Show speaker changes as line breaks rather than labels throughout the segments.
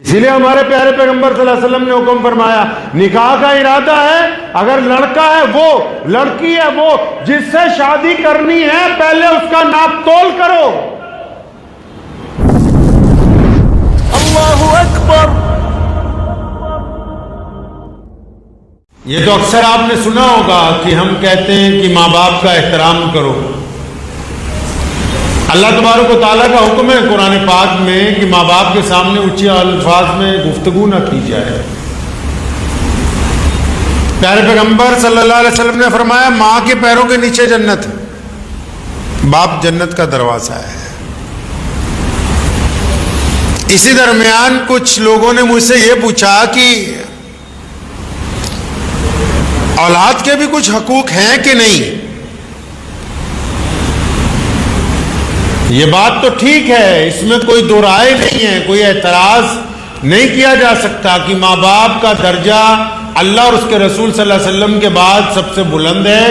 اسی لیے ہمارے پیارے پیغمبر صلی اللہ علیہ وسلم نے حکم فرمایا، نکاح کا ارادہ ہے، اگر لڑکا ہے وہ، لڑکی ہے وہ، جس سے شادی کرنی ہے پہلے اس کا ناپ تول کرو۔ اللہ اکبر۔ یہ تو اکثر آپ نے سنا ہوگا کہ ہم کہتے ہیں کہ ماں باپ کا احترام کرو۔ اللہ تبارک و تعالیٰ کا حکم ہے قرآن پاک میں کہ ماں باپ کے سامنے اونچے الفاظ میں گفتگو نہ کی جائے۔ پیارے پیغمبر صلی اللہ علیہ وسلم نے فرمایا، ماں کے پیروں کے نیچے جنت ہے، باپ جنت کا دروازہ ہے۔ اسی درمیان کچھ لوگوں نے مجھ سے یہ پوچھا کہ اولاد کے بھی کچھ حقوق ہیں کہ نہیں؟ یہ بات تو ٹھیک ہے، اس میں کوئی دو رائے نہیں ہے، کوئی اعتراض نہیں کیا جا سکتا کہ ماں باپ کا درجہ اللہ اور اس کے رسول صلی اللہ علیہ وسلم کے بعد سب سے بلند ہے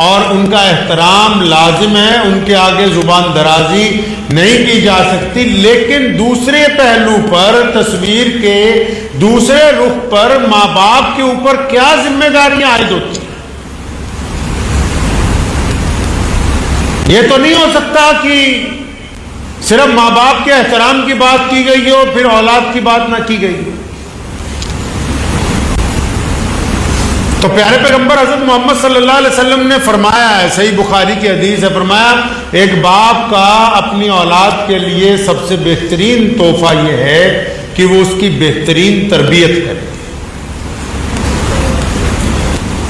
اور ان کا احترام لازم ہے، ان کے آگے زبان درازی نہیں کی جا سکتی۔ لیکن دوسرے پہلو پر، تصویر کے دوسرے رخ پر ماں باپ کے اوپر کیا ذمہ داریاں عائد ہوتی ہیں؟ یہ تو نہیں ہو سکتا کہ صرف ماں باپ کے احترام کی بات کی گئی ہو پھر اولاد کی بات نہ کی گئی۔ تو پیارے پیغمبر حضرت محمد صلی اللہ علیہ وسلم نے فرمایا ہے، صحیح بخاری کی حدیث ہے، فرمایا ایک باپ کا اپنی اولاد کے لیے سب سے بہترین تحفہ یہ ہے کہ وہ اس کی بہترین تربیت کرے۔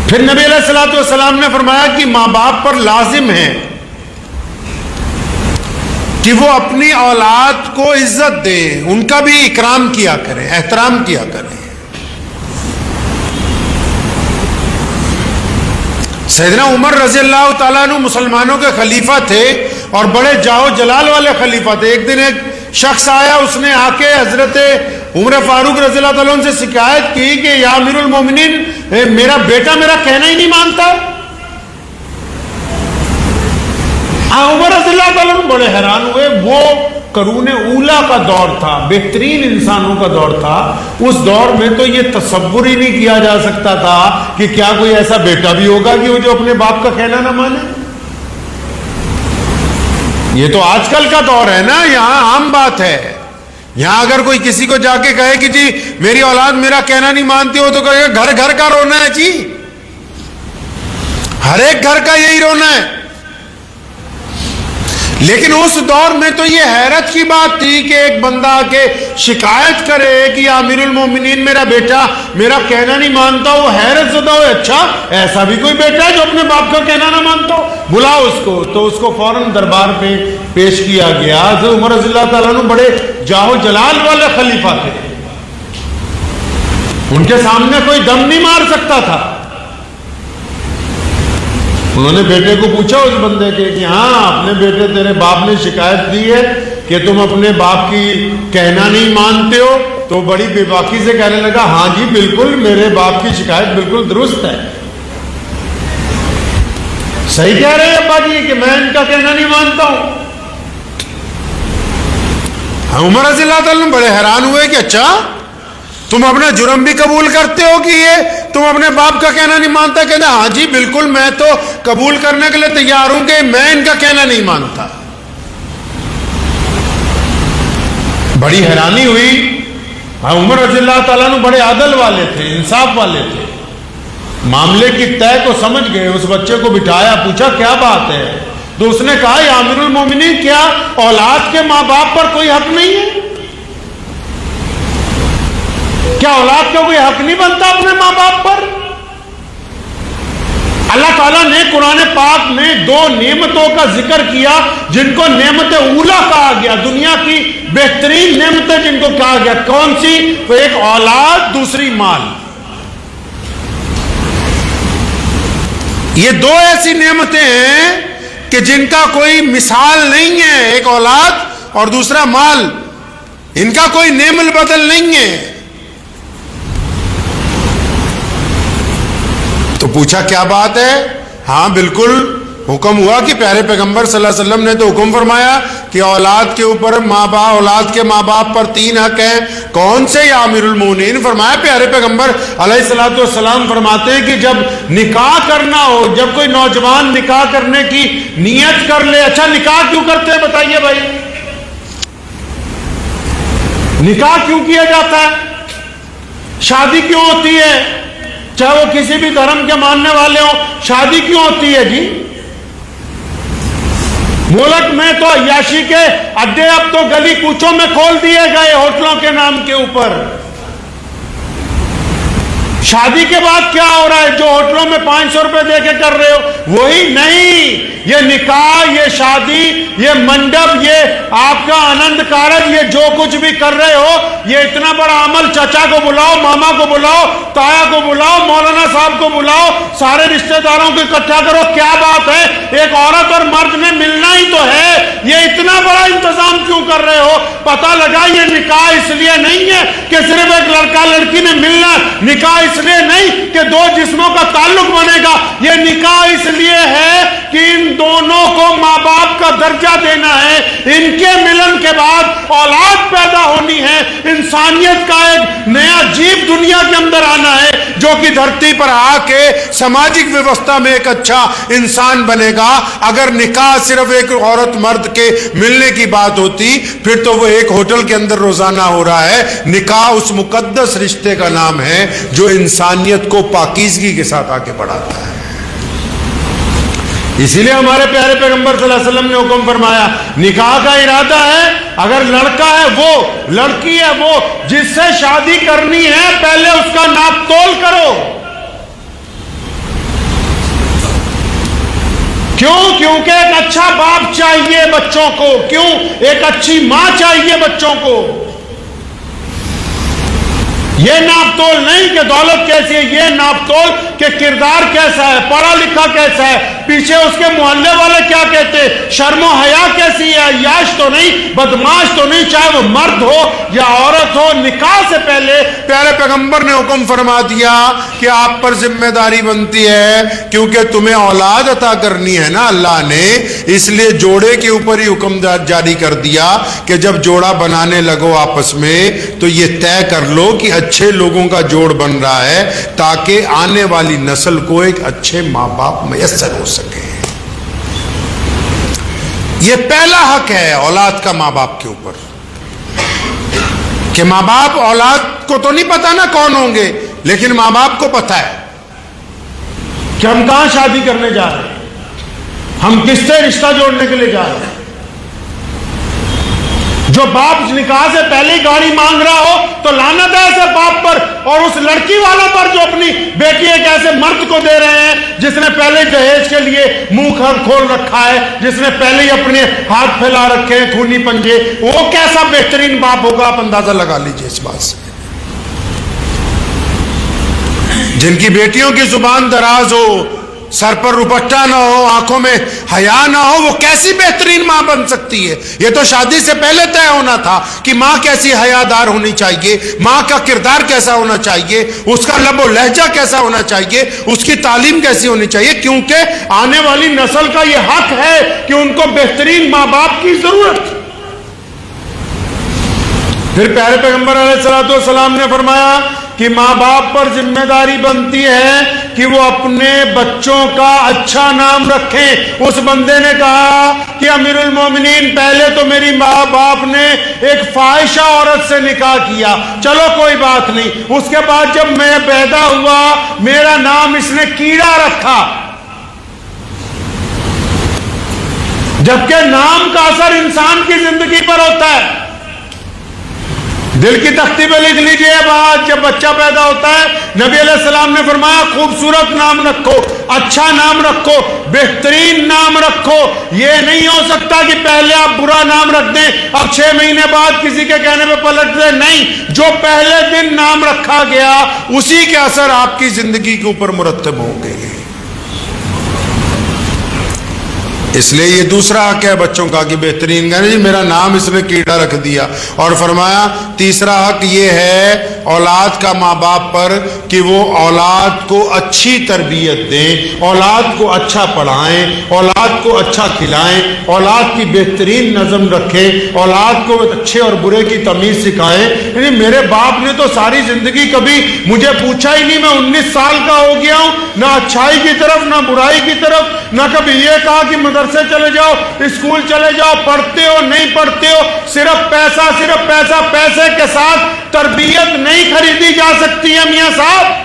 پھر نبی علیہ الصلوۃ والسلام نے فرمایا کہ ماں باپ پر لازم ہے کہ وہ اپنی اولاد کو عزت دیں، ان کا بھی اکرام کیا کریں، احترام کیا کریں۔ سیدنا عمر رضی اللہ تعالیٰ عنہ مسلمانوں کے خلیفہ تھے اور بڑے جاہ و جلال والے خلیفہ تھے۔ ایک دن ایک شخص آیا، اس نے آ کے حضرت عمر فاروق رضی اللہ تعالیٰ عنہ سے شکایت کی کہ یا امیر المومنین، میرا بیٹا میرا کہنا ہی نہیں مانتا۔ عمر رضی اللہ تعالیٰ عنہ بڑے حیران ہوئے۔ وہ قرون اولا کا دور تھا، بہترین انسانوں کا دور تھا۔ اس دور میں تو یہ تصور ہی نہیں کیا جا سکتا تھا کہ کیا کوئی ایسا بیٹا بھی ہوگا کہ وہ جو اپنے باپ کا کہنا نہ مانے۔ یہ تو آج کل کا دور ہے نا، یہاں عام بات ہے۔ یہاں اگر کوئی کسی کو جا کے کہے کہ جی میری اولاد میرا کہنا نہیں مانتی ہو، تو کہے گا گھر گھر کا رونا ہے جی، ہر ایک گھر کا یہی رونا ہے۔ لیکن اس دور میں تو یہ حیرت کی بات تھی کہ ایک بندہ آ کے شکایت کرے کہ یا امیر المومنین میرا بیٹا میرا کہنا نہیں مانتا۔ وہ حیرت زدہ ہوئے، اچھا ایسا بھی کوئی بیٹا ہے جو اپنے باپ کا کہنا نہ مانتا ہو، بلاؤ اس کو۔ تو اس کو فوراً دربار پہ پیش کیا گیا۔ حضرت عمر رضی اللہ تعالیٰ عنہ بڑے جاہ و جلال والے خلیفہ تھے، ان کے سامنے کوئی دم نہیں مار سکتا تھا۔ انہوں نے بیٹے کو پوچھا اس بندے کے کہ ہاں اپنے بیٹے تیرے باپ نے شکایت دی ہے کہ تم اپنے باپ کی کہنا نہیں مانتے ہو؟ تو بڑی بے باکی سے کہنے لگا، ہاں جی بالکل، میرے باپ کی شکایت بالکل درست ہے، صحیح کہہ رہے ہیں ابا جی کہ میں ان کا کہنا نہیں مانتا ہوں۔ عمر رضی اللہ تعالیٰ بڑے حیران ہوئے کہ اچھا تم اپنا جرم بھی قبول کرتے ہو کہ یہ تم اپنے باپ کا کہنا نہیں مانتا؟ کہنا ہاں جی بالکل، میں تو قبول کرنے کے لیے تیار ہوں کہ میں ان کا کہنا نہیں مانتا۔ بڑی حیرانی ہوئی۔ عمر رضی اللہ تعالیٰ عنہ بڑے عدل والے تھے، انصاف والے تھے، معاملے کی طے کو سمجھ گئے۔ اس بچے کو بٹھایا، پوچھا کیا بات ہے؟ تو اس نے کہا، یا امیر المومنین کیا اولاد کے ماں باپ پر کوئی حق نہیں ہے؟ کیا اولاد کا کوئی حق نہیں بنتا اپنے ماں باپ پر؟ اللہ تعالیٰ نے قرآن پاک میں دو نعمتوں کا ذکر کیا جن کو نعمت اولا کہا گیا، دنیا کی بہترین نعمتیں جن کو کہا گیا۔ کون سی؟ تو ایک اولاد، دوسری مال۔ یہ دو ایسی نعمتیں ہیں کہ جن کا کوئی مثال نہیں ہے، ایک اولاد اور دوسرا مال، ان کا کوئی نعم البدل نہیں ہے۔ تو پوچھا کیا بات ہے؟ ہاں بالکل، حکم ہوا کہ پیارے پیغمبر صلی اللہ علیہ وسلم نے تو حکم فرمایا کہ اولاد کے اوپر اولاد کے ماں باپ پر 3 حق ہیں. کون سے یا امیر المومنین؟ فرمایا پیارے پیغمبر علیہ الصلوۃ والسلام فرماتے ہیں کہ جب نکاح کرنا ہو، جب کوئی نوجوان نکاح کرنے کی نیت کر لے. اچھا نکاح کیوں کرتے ہیں بتائیے بھائی؟ نکاح کیوں کیا جاتا ہے؟ شادی کیوں ہوتی ہے؟ چاہے وہ کسی بھی دھرم کے ماننے والے ہوں، شادی کیوں ہوتی ہے جی؟ ملک میں تو عیاشی کے اڈے اب تو گلی کوچوں میں کھول دیے گئے ہوٹلوں کے نام کے اوپر. شادی کے بعد کیا ہو رہا ہے؟ جو ہوٹلوں میں 500 روپے دے کے کر رہے ہو وہی نہیں. یہ نکاح، یہ شادی، یہ منڈپ، یہ آپ کا آنند کارج، یہ جو کچھ بھی کر رہے ہو، یہ اتنا بڑا عمل. چچا کو بلاؤ، ماما کو بلاؤ، تایا کو بلاؤ، مولانا صاحب کو بلاؤ، سارے رشتہ داروں کو اکٹھا کرو. کیا بات ہے؟ ایک عورت اور مرد نے ملنا ہی تو ہے. یہ اتنا بڑا انتظام کیوں کر رہے ہو؟ پتہ لگا یہ نکاح اس لیے نہیں ہے کہ صرف ایک لڑکا لڑکی نے ملنا. نکاح اس لیے نہیں کہ 2 جسموں کا تعلق بنے گا. یہ نکاح اس لیے ہے کہ ان دونوں کو ماں باپ کا درجہ دینا ہے. ان کے ملن کے بعد اولاد پیدا ہونی ہے. انسانیت کا ایک نیا جیب دنیا کے اندر آنا ہے جو کہ دھرتی پر آ کے سماجک ویوستھا میں ایک اچھا انسان بنے گا. اگر نکاح صرف ایک عورت مرد کے ملنے کی بات ہوتی پھر تو وہ ایک ہوٹل کے اندر روزانہ ہو رہا ہے. نکاح اس مقدس رشتے کا نام ہے جو انسانیت کو پاکیزگی کے ساتھ آگے بڑھاتا ہے. اسی لیے ہمارے پیارے پیغمبر صلی اللہ علیہ وسلم نے حکم فرمایا نکاح کا ارادہ ہے، اگر لڑکا ہے وہ، لڑکی ہے وہ، جس سے شادی کرنی ہے پہلے اس کا ناپ تول کرو. کیوں؟ کیونکہ ایک اچھا باپ چاہیے بچوں کو. کیوں؟ ایک اچھی ماں چاہیے بچوں کو. یہ ناپ تول نہیں کہ دولت کیسی ہے، یہ ناپ تول کہ کردار کیسا ہے، پڑھا لکھا کیسا ہے، پیچھے اس کے محلے والے کیا کہتے ہیں، شرم و حیا کیسی ہے، عیاش تو نہیں، بدماش تو نہیں، چاہے وہ مرد ہو یا عورت ہو. نکاح سے پہلے پیارے پیغمبر نے حکم فرما دیا کہ آپ پر ذمہ داری بنتی ہے کیونکہ تمہیں اولاد عطا کرنی ہے نا اللہ نے. اس لیے جوڑے کے اوپر ہی حکم جاری کر دیا کہ جب جوڑا بنانے لگو آپس میں تو یہ طے کر لو کہ اچھے لوگوں کا جوڑ بن رہا ہے تاکہ آنے والی نسل کو ایک اچھے ماں باپ میسر ہو سکے. یہ پہلا حق ہے اولاد کا ماں باپ کے اوپر کہ ماں باپ اولاد کو تو نہیں پتا نا کون ہوں گے، لیکن ماں باپ کو پتا ہے کہ ہم کہاں شادی کرنے جا رہے ہیں، ہم کس سے رشتہ جوڑنے کے لیے جا رہے ہیں. جو باپ نکاح سے پہلے ہی گاڑی مانگ رہا ہو تو لعنت ہے ایسے باپ پر اور اس لڑکی والوں پر جو اپنی بیٹی ایک ایسے مرد کو دے رہے ہیں جس نے پہلے جہیز کے لیے منہ کھول رکھا ہے، جس نے پہلے ہی اپنے ہاتھ پھیلا رکھے ہیں خونی پنجے. وہ کیسا بہترین باپ ہوگا آپ اندازہ لگا لیجئے اس بات سے. جن کی بیٹیوں کی زبان دراز ہو، سر پر روپٹہ نہ ہو، آنکھوں میں حیا نہ ہو، وہ کیسی بہترین ماں بن سکتی ہے؟ یہ تو شادی سے پہلے طے ہونا تھا کہ ماں کیسی حیادار ہونی چاہیے، ماں کا کردار کیسا ہونا چاہیے، اس کا لب و لہجہ کیسا ہونا چاہیے، اس کی تعلیم کیسی ہونی چاہیے. کیونکہ آنے والی نسل کا یہ حق ہے کہ ان کو بہترین ماں باپ کی ضرورت. پھر پیارے پیغمبر علیہ الصلوۃ والسلام نے فرمایا کہ ماں باپ پر ذمہ داری بنتی ہے کہ وہ اپنے بچوں کا اچھا نام رکھیں. اس بندے نے کہا کہ امیر المومنین پہلے تو میری ماں باپ نے ایک فاحشہ عورت سے نکاح کیا، چلو کوئی بات نہیں، اس کے بعد جب میں پیدا ہوا میرا نام اس نے کیڑا رکھا. جبکہ نام کا اثر انسان کی زندگی پر ہوتا ہے. دل کی تختی پہ لکھ لیجئے بات، جب بچہ پیدا ہوتا ہے نبی علیہ السلام نے فرمایا خوبصورت نام رکھو، اچھا نام رکھو، بہترین نام رکھو. یہ نہیں ہو سکتا کہ پہلے آپ برا نام رکھ دیں اب 6 مہینے بعد کسی کے کہنے پہ پلٹ دیں. نہیں، جو پہلے دن نام رکھا گیا اسی کے اثر آپ کی زندگی کے اوپر مرتب ہوں گے. اس لیے یہ دوسرا حق ہے بچوں کا کہ بہترین کہنے جی میرا نام اس نے کیڑا رکھ دیا. اور فرمایا تیسرا حق یہ ہے اولاد کا ماں باپ پر کہ وہ اولاد کو اچھی تربیت دیں, اولاد کو اچھا پڑھائیں, اولاد کو اچھا کھلائیں, اولاد کی بہترین نظم رکھیں, اولاد کو اچھے اور برے کی تمیز سکھائیں. یعنی میرے باپ نے تو ساری زندگی کبھی مجھے پوچھا ہی نہیں, میں 19 سال کا ہو گیا ہوں, نہ اچھائی کی طرف نہ برائی کی طرف, نہ کبھی یہ کہا کہ مدرسے چلے جاؤ, اسکول چلے جاؤ, پڑھتے ہو نہیں پڑھتے ہو, صرف پیسہ صرف پیسہ. پیسے کے ساتھ تربیت نہیں خریدی جا سکتی ہے میاں صاحب.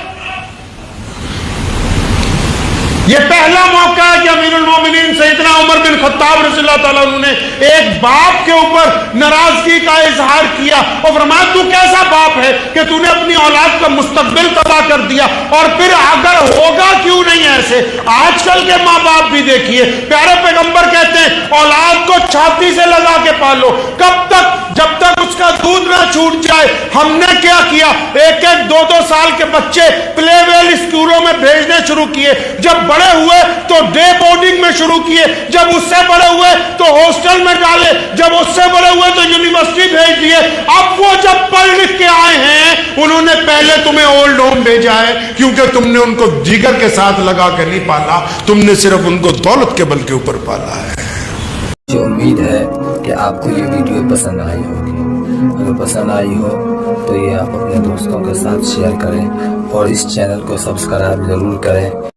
یہ پہلا موقع ہے کہ امیر المومنین سیدنا عمر بن خطاب رضی اللہ تعالیٰ عنہ نے ایک باپ کے اوپر ناراضگی کا اظہار کیا اور فرمایا تو کیسا باپ ہے کہ تو نے اپنی اولاد کا مستقبل تباہ کر دیا, اور پھر اگر ہوگا کیوں نہیں ایسے. آج کل کے ماں باپ بھی دیکھیے, پیارے پیغمبر کہتے ہیں اولاد کو چھاتی سے لگا کے پالو. کب تک؟ جب تک اس کا دودھ نہ چھوٹ جائے. ہم نے کیا کیا, ایک ایک 2-2 سال کے بچے پلے ویل اسکولوں میں بھیجنے شروع کیے. جب بڑے ہوئے تو ڈے بورڈنگ میں شروع کیے, جب اس سے بڑے ہوئے تو ہاسٹل میں ڈالے, جب اس سے بڑے ہوئے تو یونیورسٹی بھیج دیے. اب وہ جب پڑھ لکھ کے آئے ہیں انہوں نے پہلے تمہیں اولڈ ہوم بھیجا ہے, کیونکہ تم نے ان کو جگر کے ساتھ لگا کے نہیں پالا, تم نے صرف ان کو دولت کے بل کے اوپر پالا ہے.
مجھے امید ہے کہ آپ کو یہ ویڈیو پسند آئی ہوگی. اگر پسند آئی ہو تو یہ آپ اپنے دوستوں کے ساتھ شیئر کریں اور اس چینل کو سبسکرائب ضرور کریں.